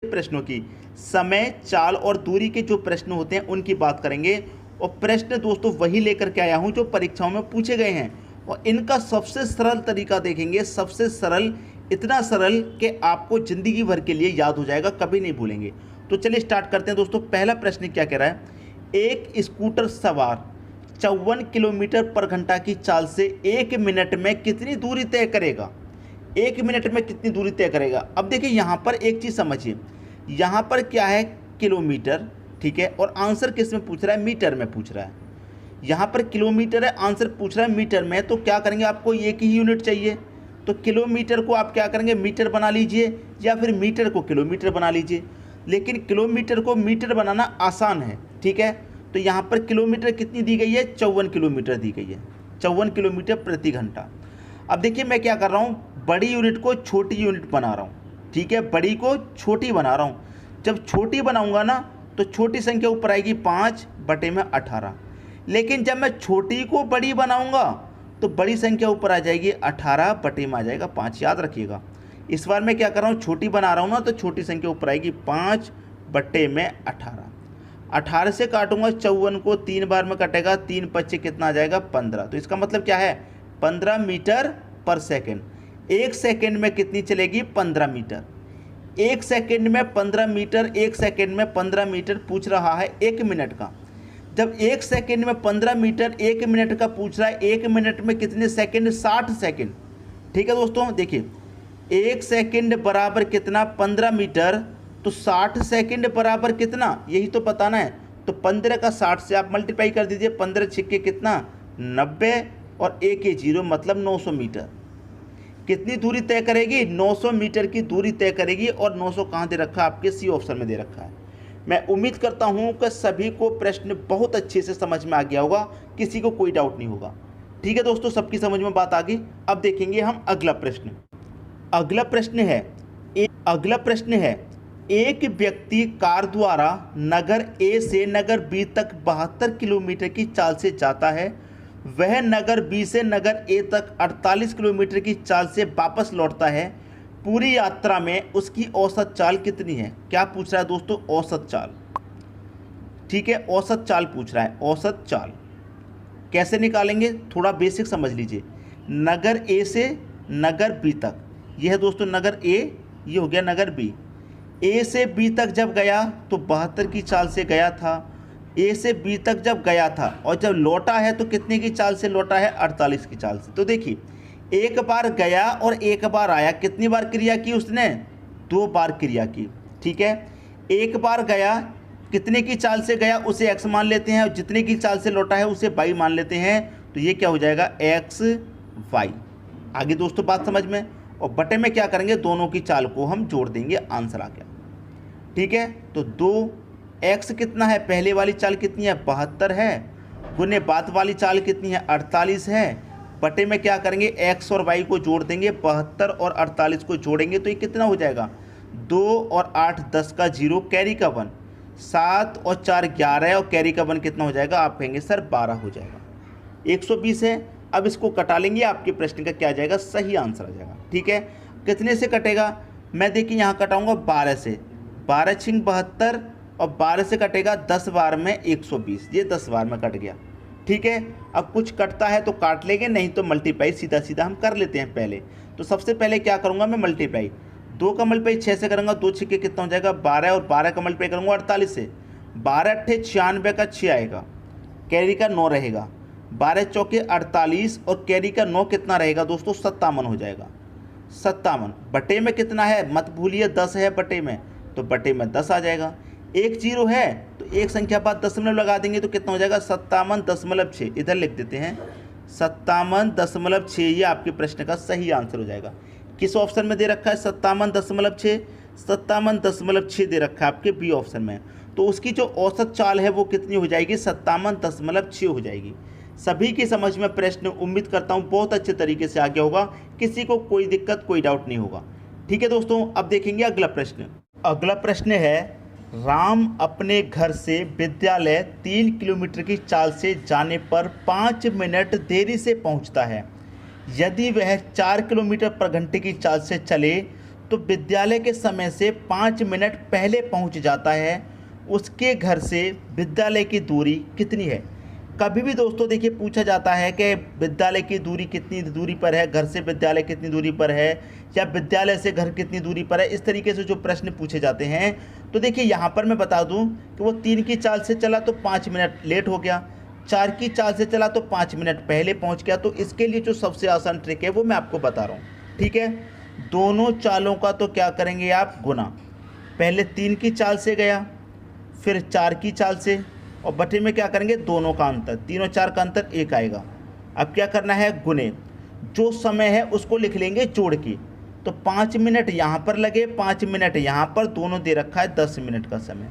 प्रश्नों की समय, चाल और दूरी के जो प्रश्न होते हैं उनकी बात करेंगे। और प्रश्न दोस्तों वही लेकर के आया हूं जो परीक्षाओं में पूछे गए हैं, और इनका सबसे सरल तरीका देखेंगे, सबसे सरल, इतना सरल कि आपको ज़िंदगी भर के लिए याद हो जाएगा, कभी नहीं भूलेंगे। तो चलिए स्टार्ट करते हैं दोस्तों। पहला प्रश्न क्या कह रहा है, एक स्कूटर सवार 54 किलोमीटर पर घंटा की चाल से 1 मिनट में कितनी दूरी तय करेगा। 1 मिनट में कितनी दूरी तय करेगा। अब देखिए यहाँ पर एक चीज़ समझिए, यहाँ पर क्या है, किलोमीटर, ठीक है, और आंसर किस में पूछ रहा है, मीटर में पूछ रहा है। यहाँ पर किलोमीटर है, आंसर पूछ रहा है मीटर में, तो क्या करेंगे, आपको एक ही यूनिट चाहिए, तो किलोमीटर को आप क्या करेंगे, मीटर बना लीजिए, या फिर मीटर को किलोमीटर बना लीजिए। लेकिन किलोमीटर को मीटर बनाना आसान है, ठीक है। तो यहाँ पर किलोमीटर कितनी दी गई है, 54 किलोमीटर दी गई है, 54 किलोमीटर प्रति घंटा। अब देखिए मैं क्या कर रहा हूँ, बड़ी यूनिट को छोटी यूनिट बना रहा हूँ, ठीक है, बड़ी को छोटी बना रहा हूँ। जब छोटी बनाऊंगा ना तो छोटी संख्या ऊपर आएगी 5/18, लेकिन जब मैं छोटी को बड़ी बनाऊंगा तो बड़ी संख्या ऊपर आ जाएगी 18 में आ जाएगा 5। याद रखिएगा, इस बार मैं क्या कर रहा हूँ, छोटी बना रहा हूँ ना, तो छोटी संख्या ऊपर आएगी 5/18। 18 से काटूंगा 54 को, 3 बार में कटेगा, 3 पच्चे कितना आ जाएगा, 15। तो इसका मतलब क्या है, 15 मीटर पर सेकेंड। 1 सेकेंड में कितनी चलेगी, 15 मीटर। 1 सेकेंड में 15 मीटर, 1 सेकेंड में 15 मीटर पूछ रहा है 1 मिनट का। जब 1 सेकेंड में 15 मीटर 1 मिनट का पूछ रहा है, 1 मिनट में कितने सेकेंड, 60 सेकेंड, ठीक है दोस्तों। देखिए 1 सेकेंड बराबर कितना, 15 मीटर, तो 60 सेकेंड बराबर कितना, यही तो बताना है। तो 15 का 60 से आप मल्टीप्लाई कर दीजिए, 15 छिक्के कितना, 90, और 1 के 0 मतलब 900 मीटर। कितनी दूरी तय करेगी, 900 मीटर की दूरी तय करेगी। और 900 कहाँ दे रखा है, आपके सी ऑप्शन में दे रखा है। मैं उम्मीद करता हूँ कि सभी को प्रश्न बहुत अच्छे से समझ में आ गया होगा, किसी को कोई डाउट नहीं होगा, ठीक है दोस्तों, सबकी समझ में बात आ गई। अब देखेंगे हम अगला प्रश्न। अगला प्रश्न है, एक व्यक्ति कार द्वारा नगर ए से नगर बी तक 72 किलोमीटर की चाल से जाता है। वह नगर बी से नगर ए तक 48 किलोमीटर की चाल से वापस लौटता है। पूरी यात्रा में उसकी औसत चाल कितनी है। क्या पूछ रहा है दोस्तों, औसत चाल, ठीक है, औसत चाल पूछ रहा है। औसत चाल कैसे निकालेंगे, थोड़ा बेसिक समझ लीजिए। नगर ए से नगर बी तक, यह है दोस्तों नगर ए, ये हो गया नगर बी। ए से बी तक जब गया तो 72 की चाल से गया था। ए से बी तक जब गया था और जब लौटा है तो कितने की चाल से लौटा है, 48 की चाल से। तो देखिए एक बार गया और एक बार आया, कितनी बार क्रिया की उसने, 2 बार क्रिया की, ठीक है। एक बार गया, कितने की चाल से गया उसे x मान लेते हैं, और जितने की चाल से लौटा है उसे y मान लेते हैं। तो ये क्या हो जाएगा, x y। आगे दोस्तों बात समझ में। और बटे में क्या करेंगे, दोनों की चाल को हम जोड़ देंगे, आंसर आ गया, ठीक है। तो 2x कितना है, पहले वाली चाल कितनी है, 72 है, गुने बाद वाली चाल कितनी है, 48 है। बटे में क्या करेंगे, x और y को जोड़ देंगे, 72 और 48 को जोड़ेंगे तो ये कितना हो जाएगा, 2 और 8 10 का 0, कैरी का 1, 7 और 4 11, और कैरी का 1 कितना हो जाएगा, आप कहेंगे सर 12 हो जाएगा। 120 है। अब इसको कटा लेंगे, आपके प्रश्न का क्या आ जाएगा, सही आंसर आ जाएगा, ठीक है। कितने से कटेगा, मैं देखिए यहाँ कटाऊंगा 12 से, 12 छिंग 72, और 12 से कटेगा 10 बार में 120, ये 10 बार में कट गया, ठीक है। अब कुछ कटता है तो काट लेंगे, नहीं तो मल्टीप्लाई सीधा सीधा हम कर लेते हैं पहले। तो सबसे पहले क्या करूँगा मैं, मल्टीप्लाई, 2 का मल्टीप्लाई 6 से करूँगा, 2 छिक्के कितना हो जाएगा, 12, और 12 का मल्टीप्लाई करूँगा 48 से, 12 अट्ठे 96 का 6 आएगा, कैरी का 9 रहेगा, 12 चौके 48, और कैरी का 9 कितना रहेगा दोस्तों, 57 हो जाएगा। 57 बटे में कितना है, मत भूलिए 10 है बटे में, तो बटे में 10 आ जाएगा। 1 0 है तो एक संख्या बाद दशमलव लगा देंगे तो कितना हो जाएगा, 57.6, इधर लिख देते हैं 57.6। ये आपके प्रश्न का सही आंसर हो जाएगा। किस ऑप्शन में दे रखा है, 57.6, 57.6 दे रखा है आपके बी ऑप्शन में। तो उसकी जो औसत चाल है वो कितनी हो जाएगी, 57.6 हो जाएगी। सभी की समझ में प्रश्न उम्मीद करता हूँ बहुत अच्छे तरीके से आ गया होगा, किसी को कोई दिक्कत कोई डाउट नहीं होगा, ठीक है दोस्तों। अब देखेंगे अगला प्रश्न। अगला प्रश्न है, राम अपने घर से विद्यालय 3 किलोमीटर की चाल से जाने पर 5 मिनट देरी से पहुंचता है। यदि वह 4 किलोमीटर पर घंटे की चाल से चले तो विद्यालय के समय से 5 मिनट पहले पहुंच जाता है, उसके घर से विद्यालय की दूरी कितनी है। कभी भी दोस्तों देखिए पूछा जाता है कि विद्यालय की दूरी कितनी दूरी पर है, घर से विद्यालय कितनी दूरी पर है, या विद्यालय से घर कितनी दूरी पर है। इस तरीके से जो प्रश्न पूछे जाते हैं, तो देखिए यहाँ पर मैं बता दूं कि वो 3 की चाल से चला तो 5 मिनट लेट हो गया, 4 की चाल से चला तो 5 मिनट पहले पहुँच गया। तो इसके लिए जो सबसे आसान ट्रिक है वो मैं आपको बता रहा हूँ। ठीक है, दोनों चालों का तो क्या करेंगे आप, गुना। पहले 3 की चाल से गया, फिर 4 की चाल से, और बटे में क्या करेंगे, दोनों का अंतर, 3 और 4 का अंतर 1 आएगा। अब क्या करना है, गुने। जो समय है उसको लिख लेंगे जोड़ के, तो 5 मिनट यहाँ पर लगे, 5 मिनट यहाँ पर, दोनों दे रखा है 10 मिनट का समय।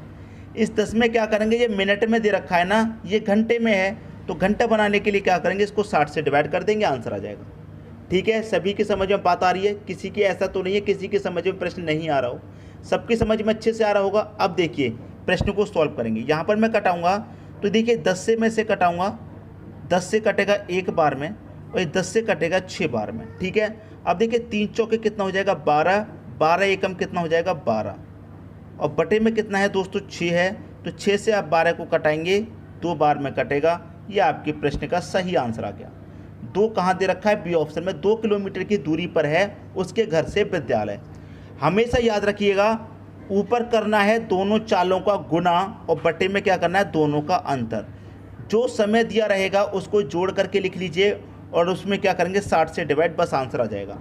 इस 10 में क्या करेंगे, ये मिनट में दे रखा है ना, ये घंटे में है, तो घंटा बनाने के लिए क्या करेंगे, इसको 60 से डिवाइड कर देंगे, आंसर आ जाएगा। ठीक है, सभी की समझ में बात आ रही है, किसी की ऐसा तो नहीं है किसी की समझ में प्रश्न नहीं आ रहा हो, सबकी समझ में अच्छे से आ रहा होगा। अब देखिए प्रश्न को सॉल्व करेंगे। यहाँ पर मैं कटाऊंगा, तो देखिए 10 से मैं से कटाऊंगा, 10 से कटेगा 1 बार में, और 10 से कटेगा 6 बार में। ठीक है, अब देखिए 3 चौके कितना हो जाएगा, 12, 12 एकम कितना हो जाएगा, 12, और बटे में कितना है दोस्तों, 6 है, तो 6 से आप 12 को कटाएंगे, 2 बार में कटेगा। ये आपके प्रश्न का सही आंसर आ गया। 2 कहाँ दे रखा है, बी ऑप्शन में, 2 किलोमीटर की दूरी पर है उसके घर से विद्यालय। हमेशा याद रखिएगा, ऊपर करना है दोनों चालों का गुना, और बटे में क्या करना है, दोनों का अंतर। जो समय दिया रहेगा उसको जोड़ करके लिख लीजिए, और उसमें क्या करेंगे, 60 से डिवाइड, बस आंसर आ जाएगा।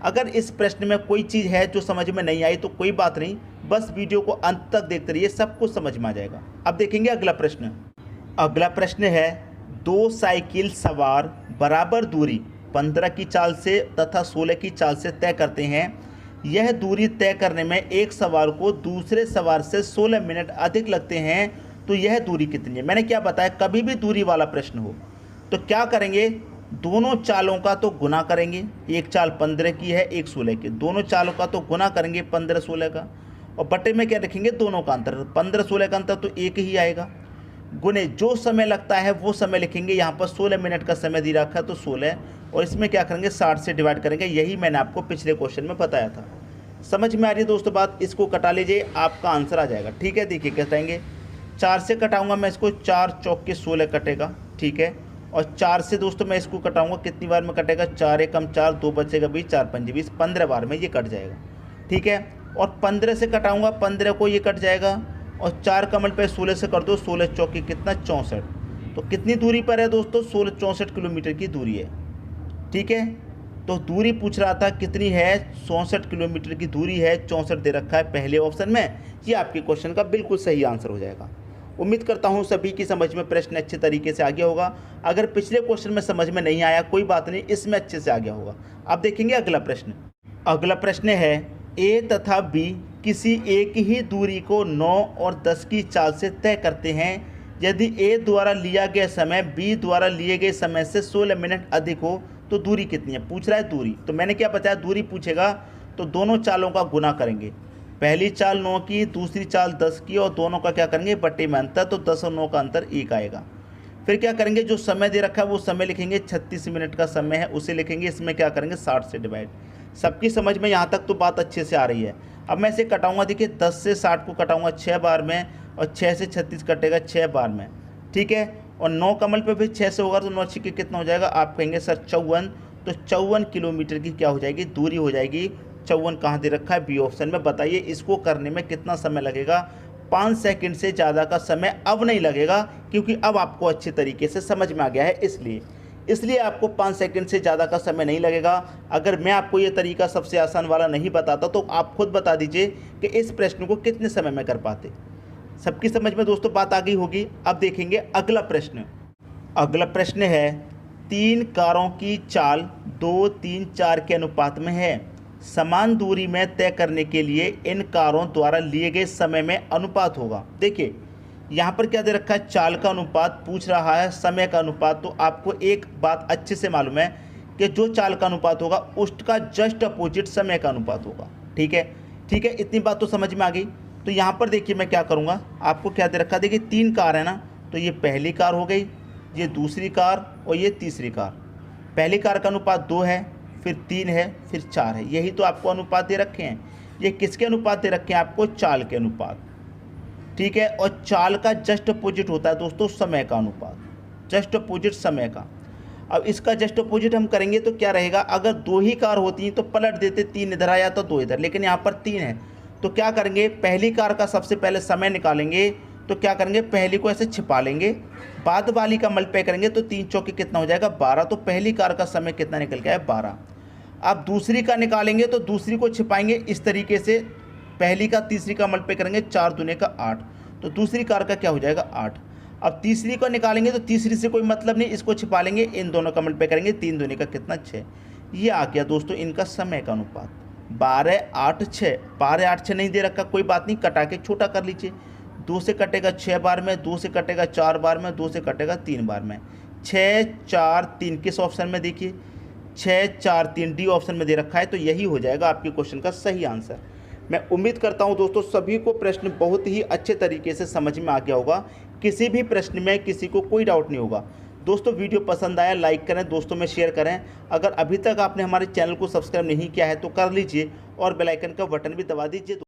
अगर इस प्रश्न में कोई चीज़ है जो समझ में नहीं आई तो कोई बात नहीं, बस वीडियो को अंत तक देखते रहिए, सब कुछ समझ में आ जाएगा। अब देखेंगे अगला प्रश्न। अगला प्रश्न है, 2 साइकिल सवार बराबर दूरी 15 की चाल से तथा 16 की चाल से तय करते हैं। यह दूरी तय करने में एक सवार को दूसरे सवार से 16 मिनट अधिक लगते हैं, तो यह दूरी कितनी है। मैंने क्या बताया, कभी भी दूरी वाला प्रश्न हो तो क्या करेंगे, दोनों चालों का तो गुना करेंगे। एक चाल 15 की है, एक 16 की, दोनों चालों का तो गुना करेंगे 15-16 का, और बटे में क्या रखेंगे, दोनों का अंतर। 15-16 का अंतर तो 1 ही आएगा, गुने जो समय लगता है वो समय लिखेंगे। यहाँ पर 16 मिनट का समय दे रखा है तो 16, और इसमें क्या करेंगे, 60 से डिवाइड करेंगे। यही मैंने आपको पिछले क्वेश्चन में बताया था। समझ में आ रही है दोस्तों बात, इसको कटा लीजिए, आपका आंसर आ जाएगा। ठीक है, देखिए कटाएंगे, 4 से कटाऊंगा मैं इसको, 4 चौक के 16 कटेगा। ठीक है, और 4 से दोस्तों मैं इसको कटाऊंगा, कितनी बार में कटेगा, 4 एकम 4, 2 बचेगा 20, 4 पंजे 20, 15 बार में ये कट जाएगा। ठीक है, और 15 से कटाऊंगा, 15 को ये कट जाएगा, और 4 का मल्टीप्लाई 16 से कर दो, 16 चौके कितना, 64। तो कितनी दूरी पर है दोस्तों, 16, 64 किलोमीटर की दूरी है। ठीक है, तो दूरी पूछ रहा था कितनी है, 64 किलोमीटर की दूरी है, 64 दे रखा है पहले ऑप्शन में। ये आपके क्वेश्चन का बिल्कुल सही आंसर हो जाएगा। उम्मीद करता हूँ सभी की समझ में प्रश्न अच्छे तरीके से आ गया होगा। अगर पिछले क्वेश्चन में समझ में नहीं आया कोई बात नहीं, इसमें अच्छे से आ गया होगा। अब देखेंगे अगला प्रश्न। अगला प्रश्न है, ए तथा बी किसी एक ही दूरी को 9 और 10 की चाल से तय करते हैं। यदि ए द्वारा लिया गया समय बी द्वारा लिए गए समय से 16 मिनट अधिक हो तो दूरी कितनी है, पूछ रहा है दूरी। तो मैंने क्या बताया, दूरी पूछेगा तो दोनों चालों का गुना करेंगे। पहली चाल 9 की, दूसरी चाल 10 की, और दोनों का क्या करेंगे, बट्टे में अंतर, तो 10 और 9 का अंतर 1 आएगा। फिर क्या करेंगे, जो समय दे रखा है वो समय लिखेंगे, 36 मिनट का समय है उसे लिखेंगे, इसमें क्या करेंगे 60 से डिवाइड। सबकी समझ में यहाँ तक तो बात अच्छे से आ रही है। अब मैं इसे कटाऊंगा, देखिए 10 से 60 को कटाऊंगा 6 बार में, और 6 से 36 कटेगा 6 बार में। ठीक है, और 9 कमल पे भी 6 से होगा तो 9 6 कितना हो जाएगा, आप कहेंगे सर 54, तो 54 किलोमीटर की क्या हो जाएगी, दूरी हो जाएगी। 54 कहाँ दे रखा है, बी ऑप्शन में। बताइए इसको करने में कितना समय लगेगा, 5 सेकंड से ज़्यादा का समय अब नहीं लगेगा, क्योंकि अब आपको अच्छे तरीके से समझ में आ गया है, इसलिए आपको 5 सेकंड से ज़्यादा का समय नहीं लगेगा। अगर मैं आपको ये तरीका सबसे आसान वाला नहीं बताता तो आप खुद बता दीजिए कि इस प्रश्न को कितने समय में कर पाते। सबकी समझ में दोस्तों बात आ गई होगी। अब देखेंगे अगला प्रश्न। अगला प्रश्न है, 3 कारों की चाल 2, 3, 4 के अनुपात में है। समान दूरी में तय करने के लिए इन कारों द्वारा लिए गए समय में अनुपात होगा। देखिए यहाँ पर क्या दे रखा है, चाल का अनुपात पूछ रहा है, समय का अनुपात। तो आपको एक बात अच्छे से मालूम है कि जो चाल का अनुपात होगा उसका जस्ट अपोजिट समय का अनुपात होगा। ठीक है, इतनी बात तो समझ में आ गई। तो यहाँ पर देखिए मैं क्या करूँगा, आपको क्या दे रखा है, देखिए 3 कार है ना, तो ये पहली कार हो गई, ये दूसरी कार और ये तीसरी कार। पहली कार का अनुपात 2 है, फिर 3 है, फिर 4 है। यही तो आपको अनुपात दे रखे हैं। ये किसके अनुपात दे रखे हैं आपको? चाल के अनुपात, ठीक है। और चाल का जस्ट अपोजिट होता है दोस्तों समय का अनुपात, जस्ट अपोजिट समय का। अब इसका जस्ट अपोजिट हम करेंगे तो क्या रहेगा? अगर 2 ही कार होती हैं तो पलट देते, 3 इधर आया तो 2 इधर, लेकिन यहाँ पर 3 है तो क्या करेंगे? पहली कार का सबसे पहले समय निकालेंगे तो क्या करेंगे? पहली को ऐसे छिपा लेंगे, बाद वाली का मल्टीप्लाई करेंगे तो 3 चौके कितना हो जाएगा? 12। तो पहली कार का समय कितना निकल गया है? 12। अब दूसरी का निकालेंगे तो दूसरी को छिपाएंगे इस तरीके से, पहली का तीसरी का मल्टीप्लाई करेंगे, 4 दूने का 8, तो दूसरी कार का क्या हो जाएगा? 8। अब तीसरी को निकालेंगे तो तीसरी से कोई मतलब नहीं, इसको छिपा लेंगे, इन दोनों का मल्टीप्लाई करेंगे, 3 दूने का कितना? 6। ये आ गया दोस्तों इनका समय का अनुपात 12, 8, 6। 12, 8, 6 नहीं दे रखा, कोई बात नहीं, कटा के छोटा कर लीजिए। 2 से कटेगा 6 बार में, 2 से कटेगा 4 बार में, 2 से कटेगा 3 बार में। 6, 4, 3 किस ऑप्शन में? देखिए 6, 4, 3 डी ऑप्शन में दे रखा है। तो यही हो जाएगा आपके क्वेश्चन का सही आंसर। मैं उम्मीद करता हूं दोस्तों सभी को प्रश्न बहुत ही अच्छे तरीके से समझ में आ गया होगा। किसी भी प्रश्न में किसी को कोई डाउट नहीं होगा। दोस्तों वीडियो पसंद आया लाइक करें, दोस्तों में शेयर करें। अगर अभी तक आपने हमारे चैनल को सब्सक्राइब नहीं किया है तो कर लीजिए और बेल आइकन का बटन भी दबा दीजिए।